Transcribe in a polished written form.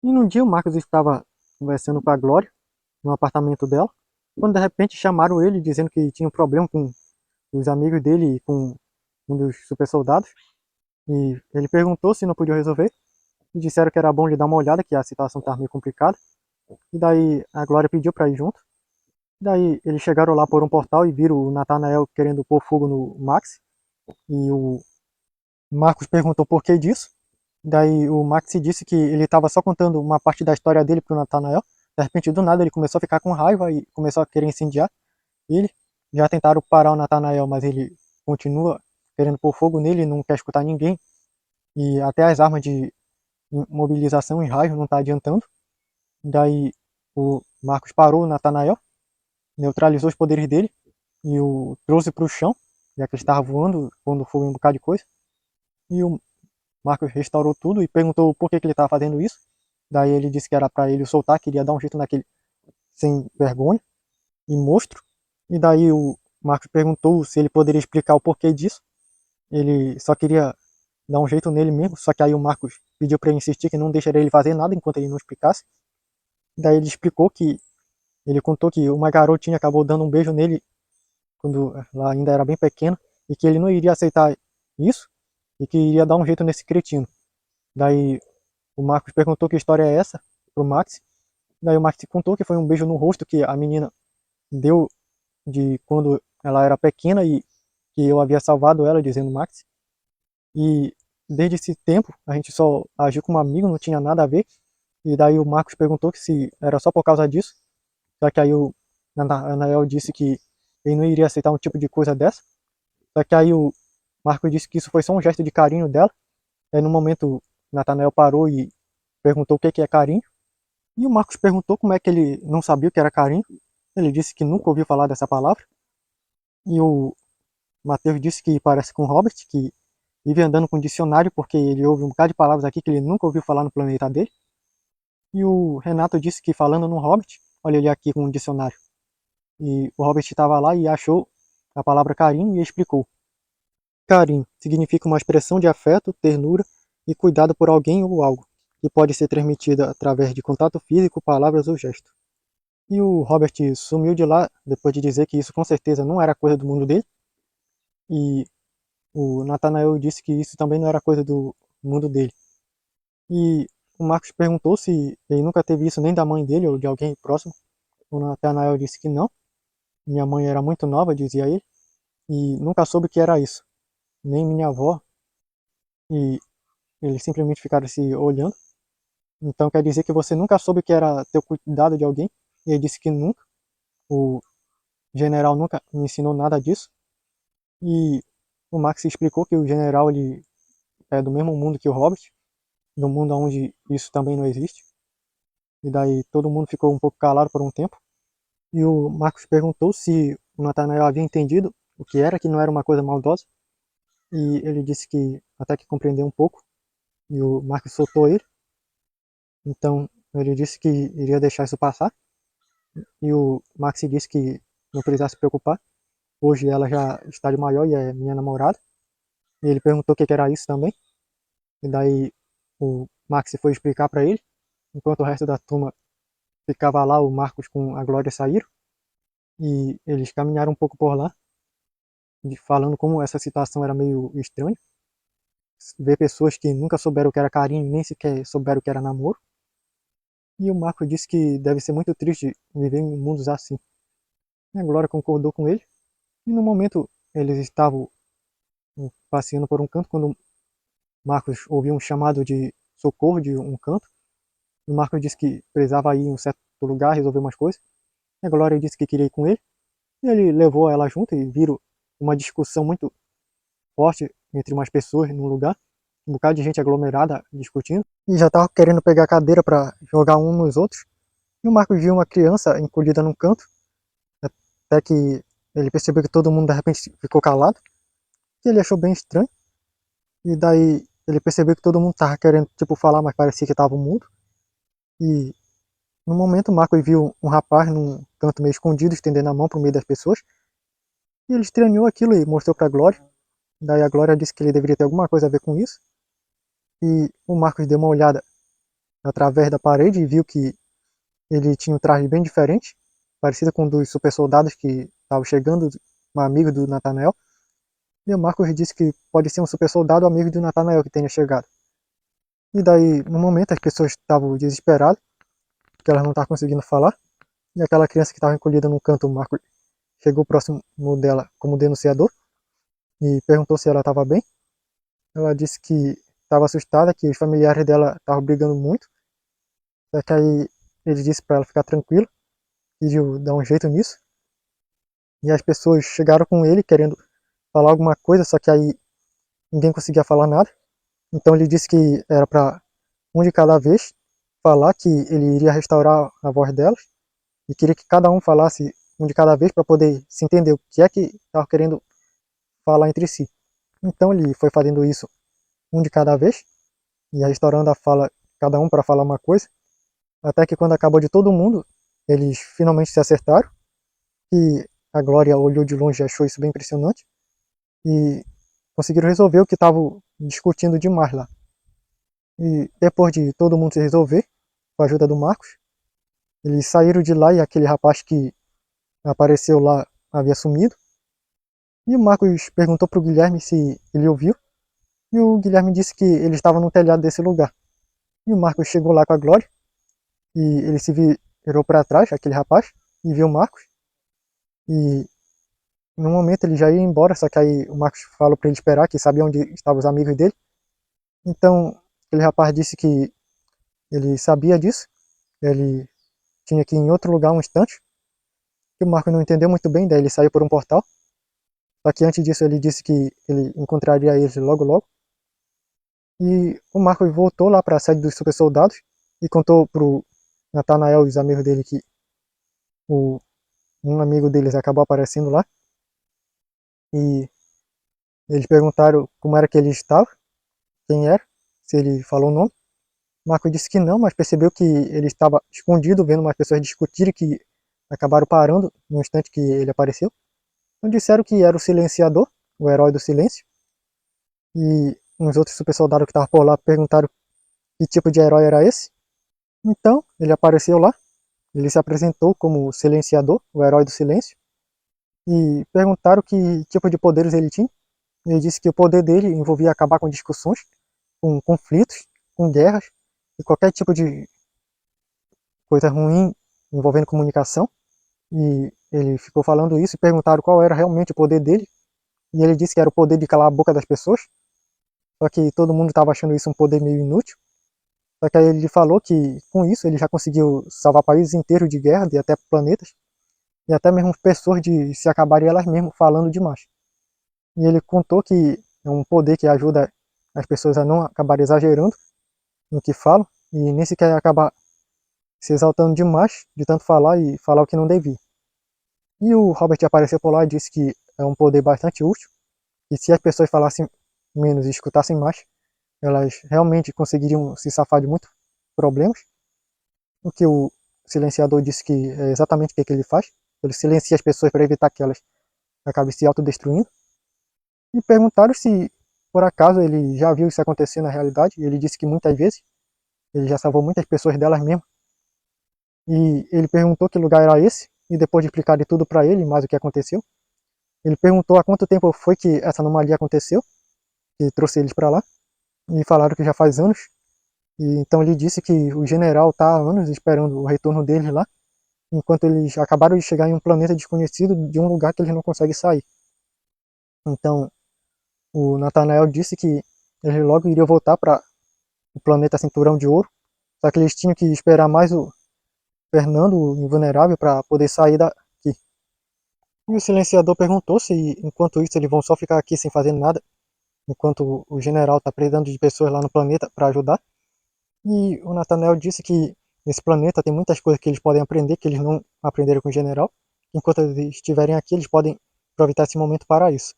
E num dia o Marcos estava conversando com a Glória, no apartamento dela, quando de repente chamaram ele dizendo que tinha um problema com os amigos dele e com um dos super soldados. E ele perguntou se não podia resolver. E disseram que era bom de dar uma olhada, que a situação estava meio complicada. E daí a Glória pediu para ir junto. E daí eles chegaram lá por um portal e viram o Nathanael querendo pôr fogo no Max. E o Marcos perguntou por que disso. Daí o Max disse que ele estava só contando uma parte da história dele pro Nathanael. De repente, do nada, ele começou a ficar com raiva e começou a querer incendiar ele. Já tentaram parar o Nathanael, mas ele continua querendo pôr fogo nele e não quer escutar ninguém. E até as armas de mobilização e raio não tá adiantando. Daí o Marcos parou o Nathanael, neutralizou os poderes dele e o trouxe para o chão, já que ele estava voando, pondo fogo em um bocado de coisa. E o Marcos restaurou tudo e perguntou por que ele estava fazendo isso. Daí ele disse que era para ele soltar, queria dar um jeito naquele sem vergonha e monstro. E daí o Marcos perguntou se ele poderia explicar o porquê disso. Ele só queria dar um jeito nele mesmo, só que aí o Marcos pediu para ele insistir que não deixaria ele fazer nada enquanto ele não explicasse. Daí ele explicou que ele contou que uma garotinha acabou dando um beijo nele quando ela ainda era bem pequena e que ele não iria aceitar isso e que iria dar um jeito nesse cretino. Daí o Marcos perguntou que história é essa pro Max. Daí o Max contou que foi um beijo no rosto que a menina deu de quando ela era pequena e que eu havia salvado ela, dizendo Max. E desde esse tempo a gente só agiu como amigo, não tinha nada a ver. E daí o Marcos perguntou que se era só por causa disso. Só que aí o Nathanael disse que ele não iria aceitar um tipo de coisa dessa. Só que aí o Marcos disse que isso foi só um gesto de carinho dela. Aí no momento o Nathanael parou e perguntou o que é carinho. E o Marcos perguntou como é que ele não sabia o que era carinho. Ele disse que nunca ouviu falar dessa palavra. E o Matheus disse que parece com o Robert, que vive andando com dicionário porque ele ouve um bocado de palavras aqui que ele nunca ouviu falar no planeta dele. E o Renato disse que falando no Robert, olha ele aqui com um dicionário. E o Robert estava lá e achou a palavra carinho e explicou. Carinho significa uma expressão de afeto, ternura e cuidado por alguém ou algo, que pode ser transmitida através de contato físico, palavras ou gestos. E o Robert sumiu de lá depois de dizer que isso com certeza não era coisa do mundo dele. E o Nathanael disse que isso também não era coisa do mundo dele. E o Marcos perguntou se ele nunca teve isso nem da mãe dele ou de alguém próximo. O Nathanael disse que não. Minha mãe era muito nova, dizia ele, e nunca soube que era isso. Nem minha avó. E eles simplesmente ficaram se olhando. Então quer dizer que você nunca soube que era ter cuidado de alguém? E ele disse que nunca. O general nunca me ensinou nada disso. E o Max explicou que o general ele é do mesmo mundo que o Robert, do mundo onde isso também não existe. E daí todo mundo ficou um pouco calado por um tempo. E o Marcos perguntou se o Nathanael havia entendido o que era, que não era uma coisa maldosa. E ele disse que até que compreendeu um pouco. E o Marcos soltou ele. Então ele disse que iria deixar isso passar. E o Max disse que não precisava se preocupar. Hoje ela já está de maior e é minha namorada. E ele perguntou o que era isso também. E daí o Max foi explicar para ele. Enquanto o resto da turma ficava lá, o Marcos com a Glória saíram. E eles caminharam um pouco por lá, falando como essa situação era meio estranha. Ver pessoas que nunca souberam o que era carinho, nem sequer souberam o que era namoro. E o Marco disse que deve ser muito triste viver em mundos assim. E a Glória concordou com ele. E no momento eles estavam passeando por um canto quando Marcos ouviu um chamado de socorro de um canto. E o Marcos disse que precisava ir em um certo lugar resolver umas coisas. E a Glória disse que queria ir com ele. E ele levou ela junto e viram uma discussão muito forte entre umas pessoas num lugar. Um bocado de gente aglomerada discutindo. E já tava querendo pegar a cadeira para jogar um nos outros. E o Marcos viu uma criança encolhida num canto. Até que ele percebeu que todo mundo de repente ficou calado. Que ele achou bem estranho. E daí ele percebeu que todo mundo tava querendo tipo falar, mas parecia que tava mudo. E no momento o Marcos viu um rapaz num canto meio escondido, estendendo a mão pro meio das pessoas. E ele estranhou aquilo e mostrou pra Glória. Daí a Glória disse que ele deveria ter alguma coisa a ver com isso. E o Marcos deu uma olhada através da parede e viu que ele tinha um traje bem diferente, parecido com um dos super soldados que estavam chegando, um amigo do Nathanael. E o Marcos disse que pode ser um super soldado amigo do Nathanael que tenha chegado. E daí, no momento, as pessoas estavam desesperadas, porque elas não estavam conseguindo falar. E aquela criança que estava encolhida no canto, o Marcos chegou próximo dela como denunciador e perguntou se ela estava bem. Ela disse que estava assustada, que os familiares dela estavam brigando muito. Só que aí ele disse para ela ficar tranquila, pediu dar um jeito nisso. E as pessoas chegaram com ele querendo falar alguma coisa, só que aí ninguém conseguia falar nada. Então ele disse que era para um de cada vez falar, que ele iria restaurar a voz delas e queria que cada um falasse um de cada vez para poder se entender o que é que estava querendo falar entre si. Então ele foi fazendo isso um de cada vez, e restaurando a fala, cada um para falar uma coisa, até que quando acabou de todo mundo, eles finalmente se acertaram, e a Glória olhou de longe e achou isso bem impressionante, e conseguiram resolver o que estavam discutindo demais lá. E depois de todo mundo se resolver, com a ajuda do Marcos, eles saíram de lá e aquele rapaz que apareceu lá havia sumido. E o Marcos perguntou para o Guilherme se ele ouviu, e o Guilherme disse que ele estava no telhado desse lugar. E o Marcos chegou lá com a Glória, e ele se virou para trás, aquele rapaz, e viu o Marcos. E no momento ele já ia embora, só que aí o Marcos falou para ele esperar, que sabia onde estavam os amigos dele. Então aquele rapaz disse que ele sabia disso, ele tinha que ir em outro lugar um instante. E o Marcos não entendeu muito bem, daí ele saiu por um portal. Só que antes disso ele disse que ele encontraria eles logo logo. E o Marcos voltou lá para a sede dos super soldados e contou pro Nathanael e os amigos dele que um amigo deles acabou aparecendo lá. E eles perguntaram como era que ele estava, quem era, se ele falou o nome. O Marcos disse que não, mas percebeu que ele estava escondido, vendo umas pessoas discutirem, que acabaram parando no instante que ele apareceu. Então disseram que era o Silenciador, o herói do silêncio. E uns outros super soldados que estavam por lá perguntaram que tipo de herói era esse. Então ele apareceu lá, ele se apresentou como o Silenciador, o herói do silêncio. E perguntaram que tipo de poderes ele tinha. Ele disse que o poder dele envolvia acabar com discussões, com conflitos, com guerras e qualquer tipo de coisa ruim envolvendo comunicação. E ele ficou falando isso e perguntaram qual era realmente o poder dele. E ele disse que era o poder de calar a boca das pessoas. Só que todo mundo estava achando isso um poder meio inútil. Só que aí ele falou que com isso ele já conseguiu salvar países inteiros de guerra e até planetas. E até mesmo pessoas de se acabarem elas mesmas falando demais. E ele contou que é um poder que ajuda as pessoas a não acabar exagerando no que falam e nem sequer acabar se exaltando demais de tanto falar e falar o que não devia. E o Robert apareceu por lá e disse que é um poder bastante útil e se as pessoas falassem menos e escutassem mais, elas realmente conseguiriam se safar de muitos problemas. O que o silenciador disse que é exatamente o que ele faz. Ele silencia as pessoas para evitar que elas acabem se autodestruindo. E perguntaram se por acaso ele já viu isso acontecer na realidade. E ele disse que muitas vezes ele já salvou muitas pessoas delas mesmas. E ele perguntou que lugar era esse. E depois de explicar de tudo para ele, mais o que aconteceu, ele perguntou há quanto tempo foi que essa anomalia aconteceu, que trouxe eles para lá. E falaram que já faz anos. E então ele disse que o general está há anos esperando o retorno deles lá, enquanto eles acabaram de chegar em um planeta desconhecido de um lugar que eles não conseguem sair. Então o Nathanael disse que eles logo iriam voltar para o planeta Cinturão de Ouro, só que eles tinham que esperar mais o Fernando, o Invulnerável, para poder sair daqui. E o Silenciador perguntou se enquanto isso eles vão só ficar aqui sem fazer nada, enquanto o general está precisando de pessoas lá no planeta para ajudar. E o Nathanael disse que nesse planeta tem muitas coisas que eles podem aprender, que eles não aprenderam com o general. Enquanto eles estiverem aqui, eles podem aproveitar esse momento para isso.